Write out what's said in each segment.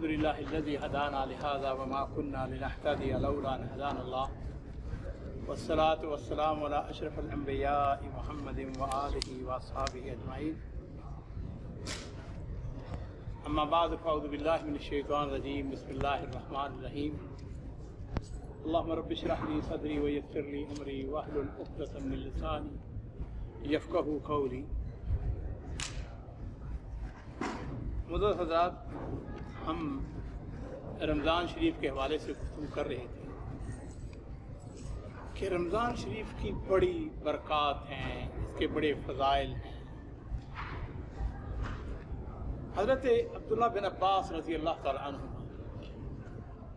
لله الذي هدانا لهذا وما كنا لنهتدي لولا أن هدانا الله والصلاة والسلام على أشرف الأنبياء محمد وآله وأصحابه أجمعين أما بعد فأعوذ بالله من الشيطان الرجيم بسم الله الرحمن الرحيم اللهم رب اشرح لي صدري ويسر لي أمري واحلل عقدة من لساني يفقهوا قولي. معزز حضرات، ہم رمضان شریف کے حوالے سے گفتگو کر رہے تھے کہ رمضان شریف کی بڑی برکات ہیں، اس کے بڑے فضائل ہیں. حضرت عبداللہ بن عباس رضی اللہ تعالیٰ عنہ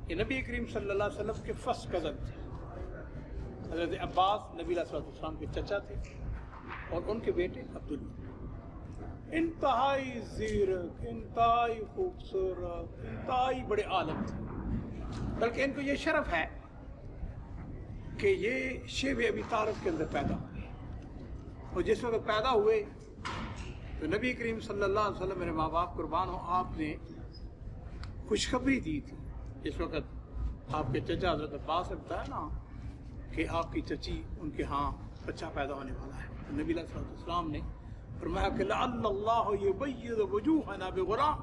یہ نبی کریم صلی اللہ علیہ وسلم کے فرسٹ کزن تھے. حضرت عباس نبی علیہ السلام کے چچا تھے اور ان کے بیٹے عبداللہ انتہائی زیرک، انتہائی خوبصورت، انتہائی بڑے عالم تھے. بلکہ ان کو یہ شرف ہے کہ یہ شیب ابی طالب کے اندر پیدا ہوئے، اور جس وقت پیدا ہوئے تو نبی کریم صلی اللہ علیہ وسلم میرے ماں باپ قربان ہو آپ نے خوشخبری دی تھی. جس وقت آپ کے چچا حضرت عباس نے بتایا نا کہ آپ کی چچی ان کے ہاں بچہ پیدا ہونے والا ہے، تو نبی علیہ السلام نے فرمایا کہ لعل اللہ یبید وجوہنا بغلام،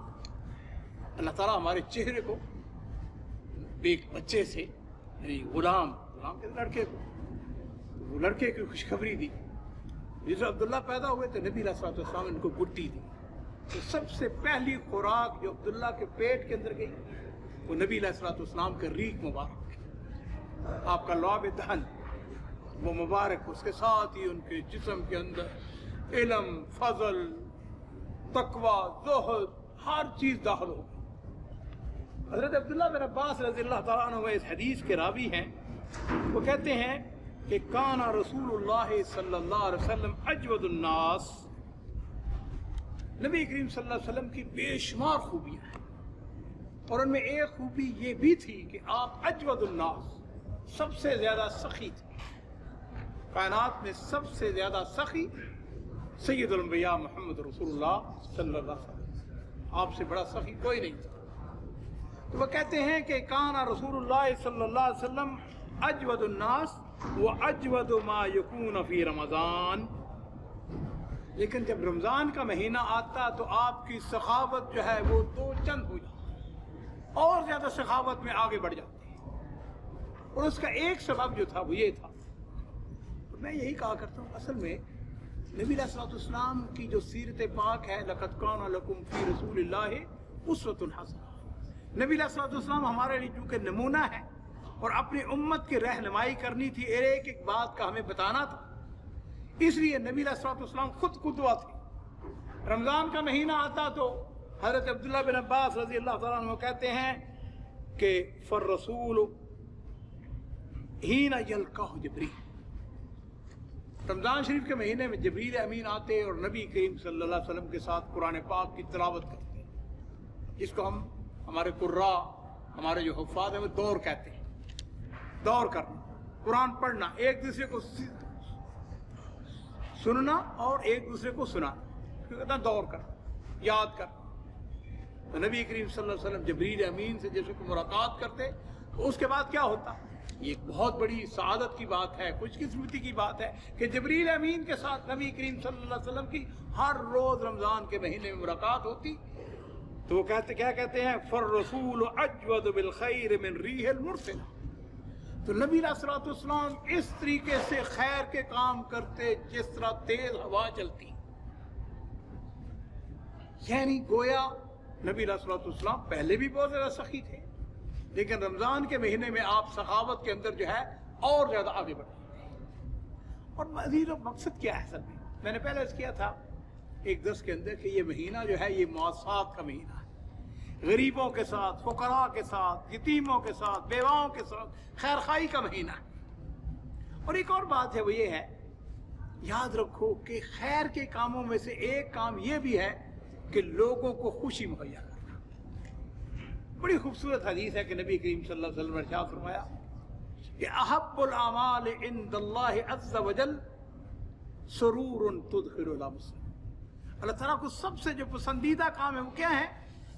اللہ تعالیٰ ہمارے چہرے کو ایک بچے سے، یعنی غلام کے لڑکے کو، وہ لڑکے کی خوشخبری دی. جس عبداللہ پیدا ہوئے تو نبی علیہ السلام نے ان کو گٹی دی. تو سب سے پہلی خوراک جو عبداللہ کے پیٹ کے اندر گئی وہ نبی علیہ السلام کا ریق مبارک، آپ کا لعاب دہن وہ مبارک، اس کے ساتھ ہی ان کے جسم کے اندر علم، فضل، تقوی، زہد، ہر چیز داخل ہو گئی. حضرت عبداللہ بن عباس رضی اللہ تعالیٰ عنہ اس حدیث کے راوی ہیں. وہ کہتے ہیں کہ کان رسول اللہ صلی اللہ علیہ وسلم اجود الناس، نبی کریم صلی اللہ علیہ وسلم کی بے شمار خوبیاں ہیں، اور ان میں ایک خوبی یہ بھی تھی کہ آپ اجود الناس، سب سے زیادہ سخی تھے. کائنات میں سب سے زیادہ سخی سید الانبیاء محمد رسول اللہ صلی اللہ علیہ وسلم، آپ سے بڑا سخی کوئی نہیں تھا. تو وہ کہتے ہیں کہ کان رسول اللہ صلی اللہ علیہ وسلم اجود الناس واجود ما یکون فی رمضان، لیکن جب رمضان کا مہینہ آتا تو آپ کی سخاوت جو ہے وہ دو چند ہو جاتی، اور زیادہ سخاوت میں آگے بڑھ جاتی ہے. اور اس کا ایک سبب جو تھا وہ یہ تھا، میں یہی کہا کرتا ہوں اصل میں نبی علیہ السلام کی جو سیرت پاک ہے، لقد کان لکم فی رسول اللہ اسوۃ حسنہ، نبی علیہ السلام ہمارے لیے چونکہ نمونہ ہے اور اپنی امت کی رہنمائی کرنی تھی، ایک ایک بات کا ہمیں بتانا تھا، اس لیے نبی علیہ السلام خود قدوہ تھے. رمضان کا مہینہ آتا تو حضرت عبداللہ بن عباس رضی اللہ تعالیٰ عنہ کہتے ہیں کہ فالرسول حین یلقاہ جبریل، رمضان شریف کے مہینے میں جبریل امین آتے اور نبی کریم صلی اللہ علیہ وسلم کے ساتھ قرآن پاک کی تلاوت کرتے، جس کو ہم ہمارے قراء، ہمارے جو حفاظ ہیں وہ دور کہتے ہیں. دور کرنا، قرآن پڑھنا، ایک دوسرے کو سننا اور ایک دوسرے کو سنانا، کہتے دور کرنا، یاد کرنا. تو نبی کریم صلی اللہ علیہ وسلم جبریل امین سے جیسے کو ملاقات کرتے، تو اس کے بعد کیا ہوتا؟ یہ ایک بہت بڑی سعادت کی بات ہے، خوش قسمتی کی بات ہے کہ جبریل امین کے ساتھ نبی کریم صلی اللہ علیہ وسلم کی ہر روز رمضان کے مہینے میں ملاقات ہوتی. تو وہ کیا کہتے ہیں فالرسول اجود بالخیر من ریح المرسلہ، تو نبی علیہ السلام اس طریقے سے خیر کے کام کرتے جس طرح تیز ہوا چلتی. یعنی گویا نبی علیہ السلام پہلے بھی بہت زیادہ سخی تھے، لیکن رمضان کے مہینے میں آپ سخاوت کے اندر جو ہے اور زیادہ آگے بڑھتے ہیں. اور مزید مقصد کیا ہے؟ اصل میں نے پہلے اس کیا تھا ایک درس کے اندر کہ یہ مہینہ جو ہے یہ مواسات کا مہینہ ہے، غریبوں کے ساتھ، فقراء کے ساتھ، یتیموں کے ساتھ، بیواؤں کے ساتھ خیر خواہی کا مہینہ ہے. اور ایک اور بات ہے وہ یہ ہے، یاد رکھو کہ خیر کے کاموں میں سے ایک کام یہ بھی ہے کہ لوگوں کو خوشی مہیا کرنا. بڑی خوبصورت حدیث ہے کہ نبی کریم صلی اللہ علیہ وسلم نے ارشاد فرمایا کہ احب الاعمال عند اللہ عز وجل سرور تدخل على مسلم، اللہ تعالیٰ کو سب سے جو پسندیدہ کام ہے وہ کیا ہے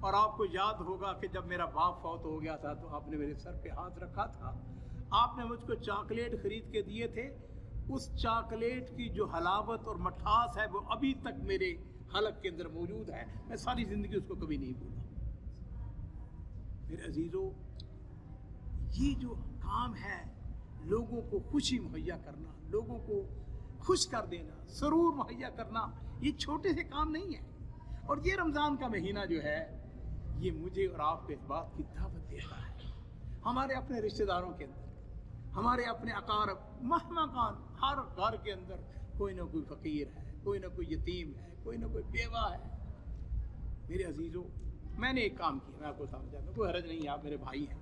اور آپ کو یاد ہوگا کہ جب میرا باپ فوت ہو گیا تھا تو آپ نے میرے سر پہ ہاتھ رکھا تھا، آپ نے مجھ کو چاکلیٹ خرید کے دیے تھے، اس چاکلیٹ کی جو حلاوت اور مٹھاس ہے وہ ابھی تک میرے حلق کے اندر موجود ہے، میں ساری زندگی اس کو کبھی نہیں بھولا۔ میرے عزیزو، یہ جو کام ہے لوگوں کو خوشی مہیا کرنا، لوگوں کو خوش کر دینا، سرور مہیا کرنا، یہ چھوٹے سے کام نہیں ہے۔ اور یہ رمضان کا مہینہ جو ہے یہ مجھے اور آپ کو اس بات کی دعوت دیتا ہے، ہمارے اپنے رشتہ داروں کے اندر، ہمارے اپنے اقارب، مہما کان، ہر گھر کے اندر کوئی نہ کوئی فقیر ہے، کوئی نہ کوئی یتیم ہے، کوئی نہ کوئی بیوہ ہے۔ میرے عزیزو، میں نے ایک کام کیا، میں آپ کو سمجھاتا ہوں، کوئی حرج نہیں ہے، آپ میرے بھائی ہیں۔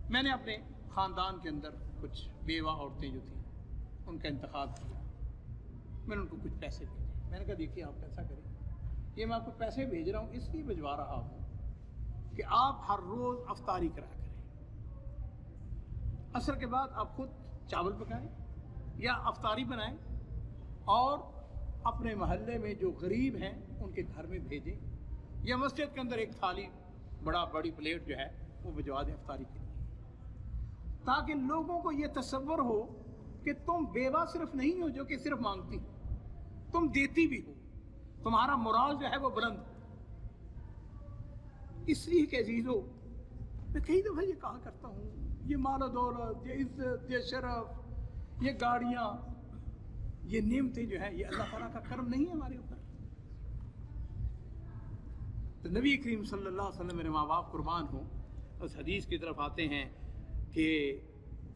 میں نے اپنے خاندان کے اندر کچھ بیوہ عورتیں جو تھیں ان کا انتخاب کیا، میں نے ان کو کچھ پیسے بھیجے۔ میں نے کہا دیکھیے آپ ایسا کریں، یہ میں آپ کو پیسے بھیج رہا ہوں اس لیے بھجوا رہا ہوں کہ آپ ہر روز افطاری کرا کریں، عصر کے بعد آپ خود چاول پکائیں یا افطاری بنائیں اور اپنے محلے میں جو غریب ہیں ان کے گھر میں بھیجیں، یا مسجد کے اندر ایک تھالی بڑی پلیٹ جو ہے وہ بھجوا دیں افطاری کے لیے، تاکہ لوگوں کو یہ تصور ہو کہ تم بیوہ صرف نہیں ہو جو کہ صرف مانگتی ہو، تم دیتی بھی ہو، تمہارا مورال جو ہے وہ بلند ہو۔ اس لیے کہ عزیزو، میں کئی دفعہ یہ کہا کرتا ہوں، یہ مال و دولت، یہ عزت، یہ شرف، یہ گاڑیاں، یہ نعمتیں جو ہیں یہ اللہ تعالیٰ کا کرم نہیں ہے ہمارے اوپر؟ تو نبی کریم صلی اللہ علیہ وسلم، میرے ماں باپ قربان ہوں، اس حدیث کی طرف آتے ہیں کہ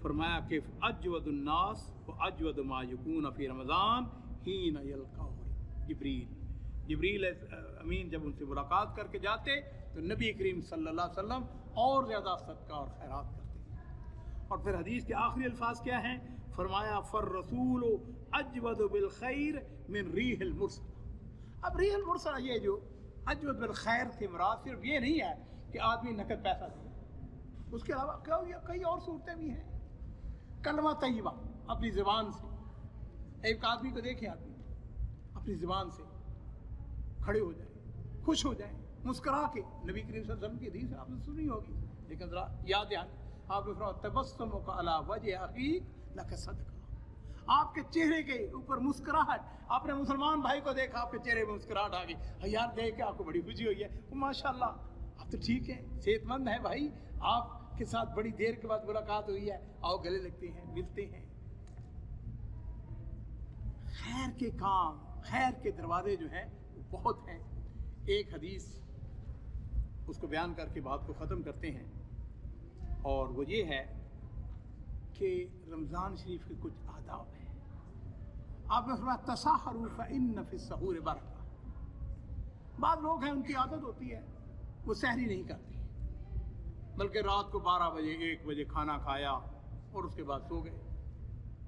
فرمایا کہ اجود الناس و اجود ما یکون فی رمضان حین یلقاہ جبریل امین جب ان سے ملاقات کر کے جاتے تو نبی کریم صلی اللہ علیہ وسلم اور زیادہ صدقہ اور خیرات کرتے۔ اور پھر حدیث کے آخری الفاظ کیا ہیں؟ فرمایا فالرسول اجود بالخیر من ریح المرسل۔ اب ریح المرسل، یہ جو اجود بالخیر سے مراد صرف یہ نہیں ہے کہ آدمی نقد پیسہ دے، اس کے علاوہ کئی اور صورتیں بھی ہیں۔ کلمہ طیبہ اپنی زبان سے، ایک آدمی کو دیکھیں، آدمی اپنی زبان سے کھڑے ہو جائیں، خوش ہو جائیں، مسکرا کے، نبی کریم صلی اللہ علیہ وسلم کی حدیث آپ نے سنی ہوگی لیکن ذرا یاد ہے، آپ نے فرمایا تبسمک علی وجہ اخیک لک صدقہ، آپ کے چہرے کے اوپر مسکراہٹ، آپ نے مسلمان بھائی کو دیکھا، آپ کے چہرے میں مسکراہٹ آ گئی، یار دیکھ کے آپ کو بڑی خوشی ہوئی ہے، ماشاءاللہ آپ تو ٹھیک ہیں، صحت مند ہیں بھائی، آپ کے ساتھ بڑی دیر کے بعد ملاقات ہوئی ہے، آؤ گلے لگتے ہیں، ملتے ہیں۔ خیر کے کام، خیر کے دروازے جو ہیں وہ بہت ہیں۔ ایک حدیث اس کو بیان کر کے بات کو ختم کرتے ہیں، اور وہ یہ ہے کہ رمضان شریف کے کچھ آداب ہیں۔ آپ نے فرمایا تساحروا فإن فی السحور برکہ۔ بعض لوگ ہیں ان کی عادت ہوتی ہے وہ سحری نہیں کرتے، بلکہ رات کو 12 بجے 1 بجے کھانا کھایا اور اس کے بعد سو گئے،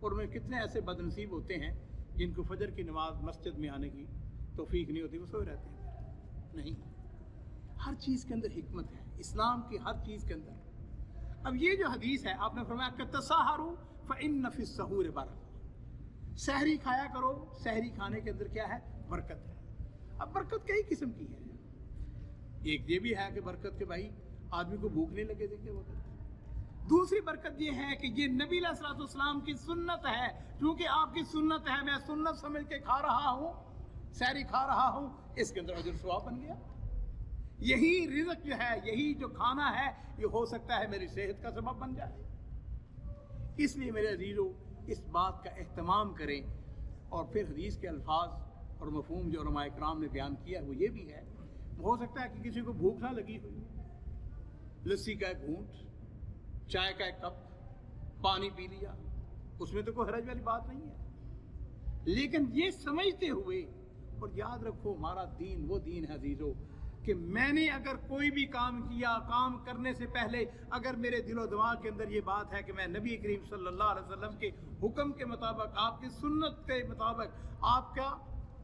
اور میں کتنے ایسے بد نصیب ہوتے ہیں جن کو فجر کی نماز مسجد میں آنے کی توفیق نہیں ہوتی، وہ سوئے رہتے ہیں۔ نہیں، ہر چیز کے اندر حکمت ہے، اسلام کی ہر چیز کے اندر۔ اب یہ جو حدیث ہے، آپ نے فرمایا کہ تساحروا فإن فی السحور برکہ، سحری کھایا کرو، سحری کھانے کے اندر کیا ہے؟ برکت ہے۔ اب برکت کئی قسم کی ہے، ایک یہ بھی ہے کہ برکت کے بھائی آدمی کو بھوک نہیں لگے دیکھے وقت۔ دوسری برکت یہ ہے کہ یہ نبی علیہ الصلوۃ والسلام کی سنت ہے، کیونکہ آپ کی سنت ہے، میں سنت سمجھ کے کھا رہا ہوں، سحری کھا رہا ہوں، اس کے اندر اجر ثواب بن گیا۔ یہی رزق جو ہے، یہی جو کھانا ہے، یہ ہو سکتا ہے میری صحت کا سبب بن جائے۔ اس لیے میرے عزیزو، اس بات کا اہتمام کریں۔ اور پھر حدیث کے الفاظ اور مفہوم جو علماء اکرام نے بیان کیا وہ یہ بھی ہے، ہو سکتا ہے کہ کسی کو بھوک نہ لگی ہوئی، لسی کا ایک گھونٹ، چائے کا ایک کپ، پانی پی لیا، اس میں تو کوئی حرج والی بات نہیں ہے، لیکن یہ سمجھتے ہوئے، اور یاد رکھو ہمارا دین وہ دین ہے عزیزو کہ میں نے اگر کوئی بھی کام کیا، کام کرنے سے پہلے اگر میرے دل و دماغ کے اندر یہ بات ہے کہ میں نبی کریم صلی اللہ علیہ وسلم کے حکم کے مطابق، آپ کی سنت کے مطابق، آپ کا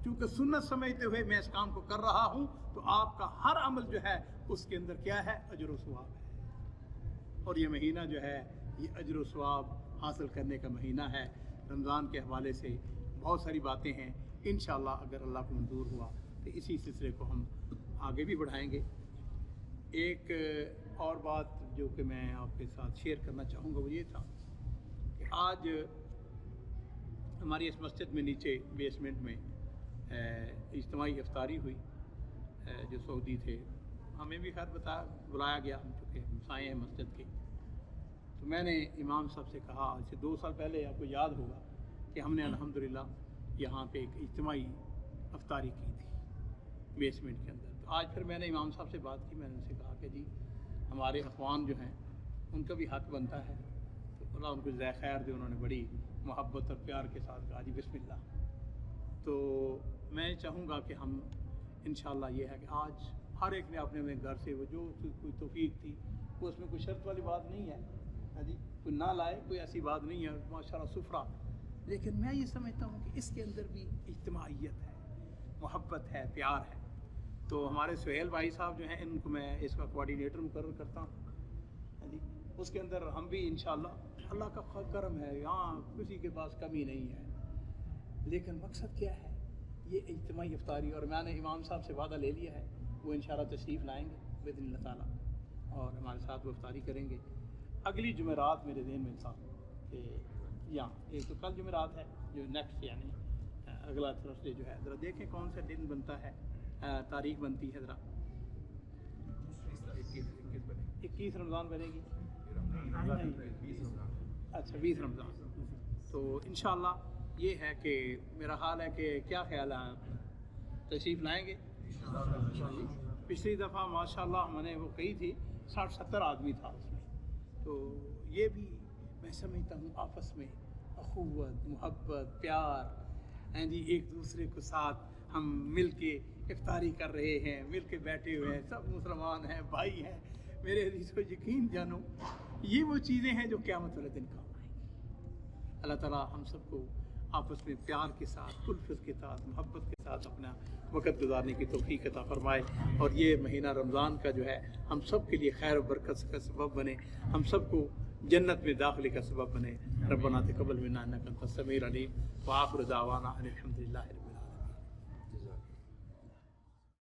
چونکہ سنت سمجھتے ہوئے میں اس کام کو کر رہا ہوں، تو آپ کا ہر عمل جو ہے اس کے اندر کیا ہے؟ اجر و ثواب ہے۔ اور یہ مہینہ جو ہے یہ اجر و ثواب حاصل کرنے کا مہینہ ہے۔ رمضان کے حوالے سے بہت ساری باتیں ہیں، انشاءاللہ اگر اللہ کو منظور ہوا تو اسی سلسلے کو ہم آگے بھی بڑھائیں گے۔ ایک اور بات جو کہ میں آپ کے ساتھ شیئر کرنا چاہوں گا وہ یہ تھا کہ آج ہماری اس مسجد میں نیچے بیسمنٹ میں اجتماعی افطاری ہوئی، جو سعودی تھے، ہمیں بھی خیر بلایا گیا، ہم چونکہ ہمسائے ہیں مسجد کے۔ تو میں نے امام صاحب سے کہا، آج سے 2 سال پہلے آپ کو یاد ہوگا کہ ہم نے الحمدللہ یہاں پہ ایک اجتماعی افطاری کی تھی بیسمنٹ کے اندر۔ تو آج پھر میں نے امام صاحب سے بات کی، میں نے ان سے کہا کہ جی ہمارے اخوان جو ہیں ان کا بھی حق بنتا ہے، تو اللہ ان کو جزائے خیر دے، انہوں نے بڑی محبت اور پیار کے ساتھ کہا جی بسم اللہ۔ تو میں چاہوں گا کہ ہم انشاءاللہ یہ ہے کہ آج ہر ایک نے اپنے اپنے گھر سے وہ جو کوئی توفیق تھی، وہ اس میں کوئی شرط والی بات نہیں ہے، ہاں جی، کوئی نہ لائے، کوئی ایسی بات نہیں ہے، ماشاءاللہ سفرہ، لیکن میں یہ سمجھتا ہوں کہ اس کے اندر بھی اجتماعیت ہے، محبت ہے، پیار ہے۔ تو ہمارے سہیل بھائی صاحب جو ہیں ان کو میں اس کا کوآرڈینیٹر مقرر کرتا ہوں، ہاں جی، اس کے اندر ہم بھی انشاءاللہ، اللہ کا کرم ہے، یہاں کسی کے پاس کمی نہیں ہے، لیکن مقصد کیا ہے، یہ اجتماعی افطاری، اور میں نے امام صاحب سے وعدہ لے لیا ہے وہ انشاءاللہ تشریف لائیں گے باذن اللہ تعالیٰ، اور ہمارے ساتھ وہ افطاری کریں گے۔ اگلی جمعرات میرے ذہن میں تھا کہ یہاں ایک تو کل جمعرات ہے جو نیکسٹ، یعنی اگلا تھرسڈے جو ہے، ذرا دیکھیں کون سا دن بنتا ہے، تاریخ بنتی ہے ذرا، 21 رمضان بنے گی، اچھا 20 رمضان۔ تو انشاءاللہ یہ ہے کہ میرا حال ہے کہ کیا خیال ہے، آپ تشریف لائیں گے؟ پچھلی دفعہ ماشاءاللہ میں نے وہ کہی تھی 60-70 آدمی تھا اس میں، تو یہ بھی میں سمجھتا ہوں آپس میں اخوت، محبت، پیار، ہیں جی، ایک دوسرے کو ساتھ ہم مل کے افطاری کر رہے ہیں، مل کے بیٹھے ہوئے ہیں، سب مسلمان ہیں، بھائی ہیں، میرے عزیزو یقین جانو یہ وہ چیزیں ہیں جو قیامت والے دن کام آئیں گی۔ اللہ تعالیٰ ہم سب کو آپس میں پیار کے ساتھ، الفت کے ساتھ، محبت کے ساتھ اپنا وقت گزارنے کی توفیق عطا فرمائے، اور یہ مہینہ رمضان کا جو ہے ہم سب کے لیے خیر و برکت کا سبب بنے، ہم سب کو جنت میں داخلے کا سبب بنے۔ ربنا تقبل منا انک انت السمیع العلیم، وآخر دعوانا ان الحمد للہ۔